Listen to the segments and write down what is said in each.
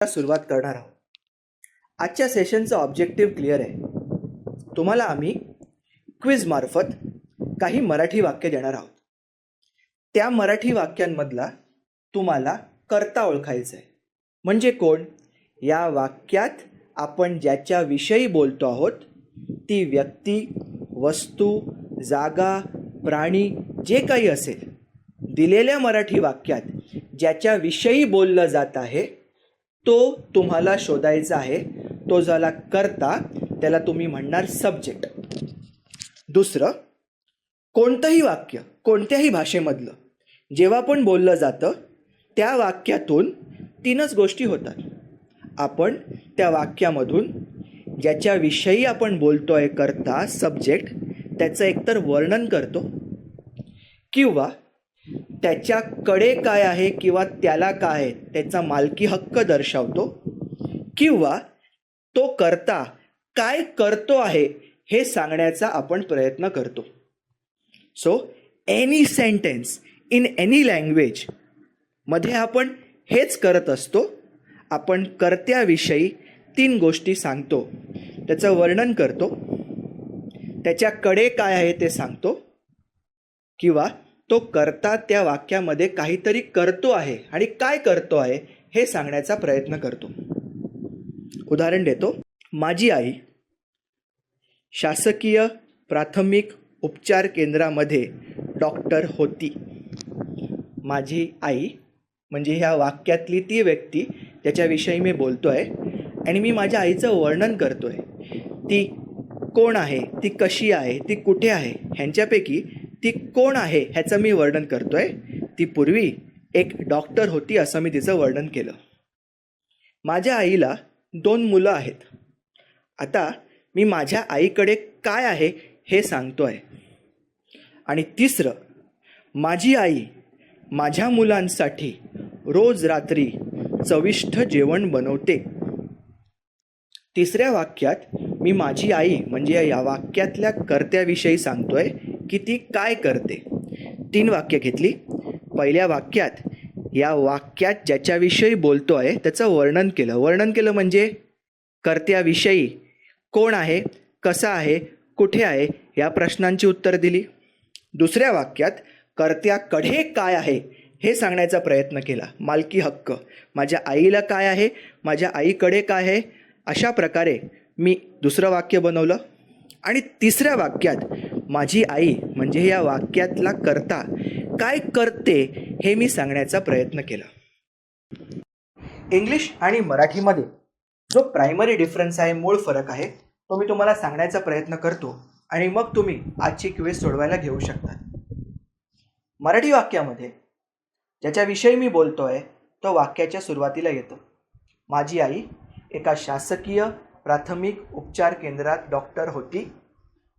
सुरुवात करणार आहोत. आजच्या सेशनचं ऑब्जेक्टिव्ह क्लिअर आहे. तुम्हाला आम्ही क्विज मार्फत काही मराठी वाक्य देणार आहोत. त्या मराठी वाक्यांमधला तुम्हाला कर्ता ओळखायचा आहे. म्हणजे कोण? या वाक्यात आपण ज्याच्याविषयी बोलतो आहोत ती व्यक्ती, वस्तू, जागा, प्राणी जे काही असेल, दिलेल्या मराठी वाक्यात ज्याच्याविषयी बोललं जात आहे तो तुम्हाला शोधायचा आहे. तो झाला कर्ता, त्याला तुम्ही म्हणणार सब्जेक्ट. दुसरं, कोणतंही वाक्य कोणत्याही भाषेमधलं जेव्हा पण बोललं जातं त्या वाक्यातून तीनच गोष्टी होतात. आपण त्या वाक्यामधून ज्याच्याविषयी आपण बोलतोय कर्ता सब्जेक्ट त्याचं एकतर वर्णन करतो, किंवा त्याच्याकडे काय आहे किंवा त्याला काय आहे त्याचा मालकी हक्क दर्शवतो, किंवा तो कर्ता काय करतो आहे हे सांगण्याचा आपण प्रयत्न करतो. So any sentence in any language मध्ये आपण हेच करत असतो. आपण कर्त्याविषयी तीन गोष्टी सांगतो, त्याचं वर्णन करतो, त्याच्याकडे काय आहे ते सांगतो, किंवा तो कर्ता त्या वाक्यामध्ये काहीतरी करतो आहे आणि काय करतो आहे हे सांगण्याचा प्रयत्न करतो. उदाहरण देतो. माझी आई शासकीय प्राथमिक उपचार केंद्रामध्ये डॉक्टर होती. माझी आई म्हणजे ह्या वाक्यातली ती व्यक्ती ज्याच्याविषयी मी बोलतो आहे आणि मी माझ्या आईचं वर्णन करतो आहे. ती कोण आहे, ती कशी आहे, ती कुठे आहे, ह्यांच्यापैकी ती कोण आहे ह्याचं मी वर्णन करतो आहे. ती पूर्वी एक डॉक्टर होती असं मी तिचं वर्णन केलं. माझ्या आईला 2 मुलं आहेत. आता मी माझ्या आईकडे काय आहे हे सांगतो आहे. आणि तिसरं, माझी आई माझ्या मुलांसाठी रोज रात्री चविष्ट जेवण बनवते. तिसऱ्या वाक्यात मी माझी आई म्हणजे या वाक्यातल्या कर्त्याविषयी सांगतोय की ती काय करते. 3 वाक्य घेतली. पहिल्या वाक्यात या वाक्यात ज्याच्याविषयी बोलतो आहे त्याचं वर्णन केलं. वर्णन केलं म्हणजे कर्त्याविषयी कोण आहे, कसा आहे, कुठे आहे या प्रश्नांची उत्तर दिली. दुसऱ्या वाक्यात कर्त्याकडे काय आहे हे सांगण्याचा प्रयत्न केला. मालकी हक्क, माझ्या आईला काय आहे, माझ्या आईकडे काय आहे, अशा प्रकारे मी दुसरं वाक्य बनवलं. आणि तिसऱ्या वाक्यात माझी आई म्हणजे या वाक्यातला कर्ता काय करते हे मी सांगण्याचा प्रयत्न केला. इंग्लिश आणि मराठीमध्ये जो प्रायमरी डिफरन्स आहे, मूळ फरक आहे, तो मी तुम्हाला सांगण्याचा प्रयत्न करतो आणि मग तुम्ही आजची क्विज सोडवायला घेऊ शकता. मराठी वाक्यामध्ये ज्याच्याविषयी मी बोलतो आहे तो वाक्याच्या सुरुवातीला येतो. माझी आई एका शासकीय प्राथमिक उपचार केंद्रात डॉक्टर होती.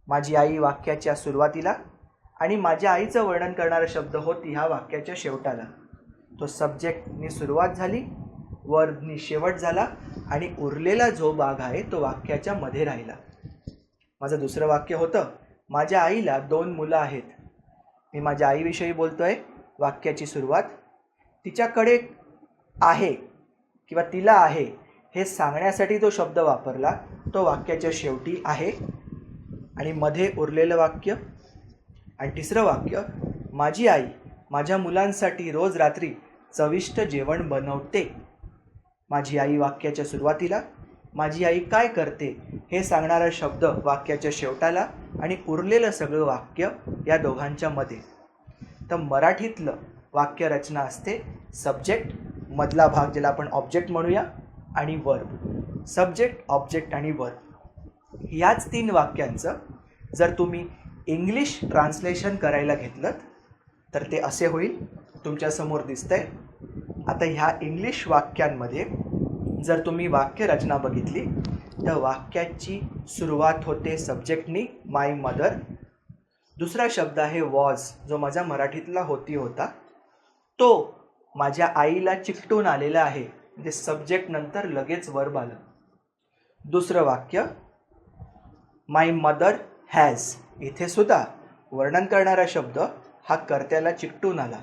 माझी आई वाक्याच्या सुरुवातीला आणि माझ्या आईचं वर्णन करणारा शब्द होती ह्या वाक्याच्या शेवटाला. तो सब्जेक्टनी सुरुवात झाली, वर्बनी शेवट झाला आणि उरलेला जो भाग आहे तो वाक्याच्या मध्ये राहिला. माझं दुसरं वाक्य होतं, माझ्या आईला 2 मुलं आहेत. मी माझ्या आईविषयी बोलतोय. वाक्याची सुरुवात तिच्याकडे आहे किंवा तिला आहे हे सांगण्यासाठी जो शब्द वापरला तो वाक्याच्या शेवटी आहे आणि मध्ये उरलेलं वाक्य. आणि तिसरं वाक्य, माझी आई माझ्या मुलांसाठी रोज रात्री चविष्ट जेवण बनवते. माझी आई वाक्याच्या सुरुवातीला, माझी आई काय करते हे सांगणारा शब्द वाक्याच्या शेवटाला आणि उरलेलं सगळं वाक्य या दोघांच्या मध्ये. तर मराठीतलं वाक्यरचना असते सब्जेक्ट, मधला भाग ज्याला आपण ऑब्जेक्ट म्हणूया, आणि वर्ब. सब्जेक्ट, ऑब्जेक्ट आणि वर्ब याच 3 वाक्यांचं जर तुम्ही इंग्लिश ट्रान्सलेशन करायला घेतलं तर ते असे होईल. तुमच्यासमोर दिसतंय. आता ह्या इंग्लिश वाक्यांमध्ये जर तुम्ही वाक्यरचना बघितली तर वाक्याची सुरुवात होते सब्जेक्टनी, माय मदर. दुसरा शब्द आहे वॉज, जो माझा मराठीतला होती होता. तो माझ्या आईला चिकटून आलेला आहे, म्हणजे सब्जेक्ट नंतर लगेच वर्ब आलं. दुसरं वाक्य माय मदर हॅज, इथे सुद्धा वर्णन करणारा शब्द हा कर्त्याला चिकटून आला.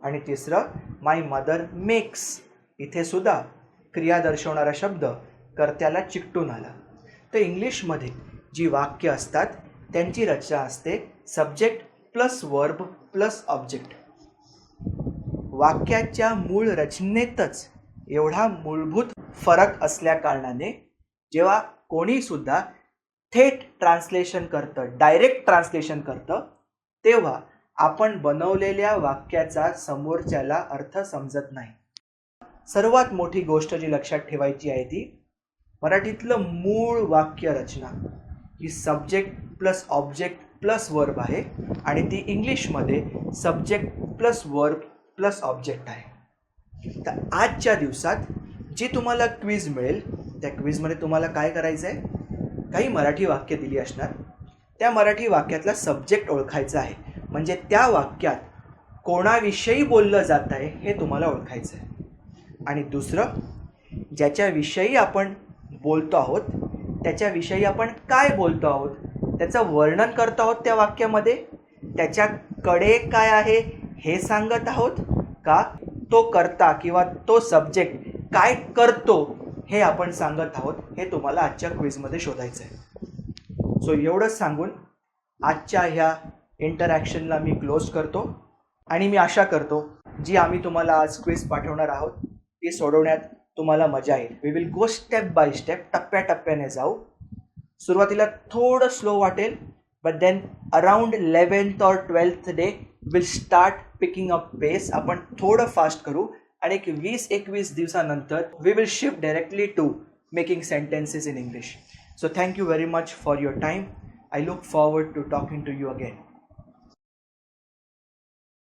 आणि तिसरं माय मदर मेक्स, इथे सुद्धा क्रिया दर्शवणारा शब्द कर्त्याला चिकटून आला. तर इंग्लिशमध्ये जी वाक्य असतात त्यांची रचना असते subject plus verb plus object. वाक्याच्या मूळ रचनेतच एवढा मूलभूत फरक असल्या कारणाने जेव्हा कोणी सुद्धा थेट ट्रान्सलेशन करतं, डायरेक्ट ट्रान्सलेशन करतं, तेव्हा आपण बनवलेल्या वाक्याचा समोरच्याला अर्थ समजत नाही. सर्वात मोठी गोष्ट जी लक्षात ठेवायची आहे ती मराठीतलं मूळ वाक्य रचना ही subject plus object plus verb आहे आणि ती इंग्लिशमध्ये subject plus verb plus object आहे. तर आजच्या दिवसात जी तुम्हाला क्विज मिळेल त्या क्विजमध्ये तुम्हाला काय करायचं आहे, काही मराठी वाक्य दिली असणार, त्या मराठी वाक्यातला सब्जेक्ट ओळखायचा आहे. म्हणजे त्या वाक्यात कोणाविषयी बोललं जात आहे हे तुम्हाला ओळखायचं आहे. आणि दुसरं, ज्याच्याविषयी आपण बोलतो आहोत त्याच्याविषयी आपण काय बोलतो आहोत, त्याचं वर्णन करतो आहोत त्या वाक्यामध्ये, त्याच्याकडे काय आहे हे सांगत आहोत का तो कर्ता किंवा तो सब्जेक्ट काय करतो हे आपण सांगत आहोत, हे तुम्हाला आजच्या क्विजमध्ये शोधायचं आहे. सो एवढंच सांगून आजच्या ह्या इंटरॅक्शनला मी क्लोज करतो आणि मी आशा करतो जी आम्ही तुम्हाला आज क्विज पाठवणार आहोत ती सोडवण्यात तुम्हाला मजा येईल. We will go step by step, टप्प्याटप्प्याने जाऊ. सुरुवातीला थोडं स्लो वाटेल, but then around 11th or 12th day will start picking up pace. आपण थोडं फास्ट करू आणि एक 20-21 दिवसानंतर we will shift directly to making sentences in English. So thank you very much for your time. I look forward to talking to you again.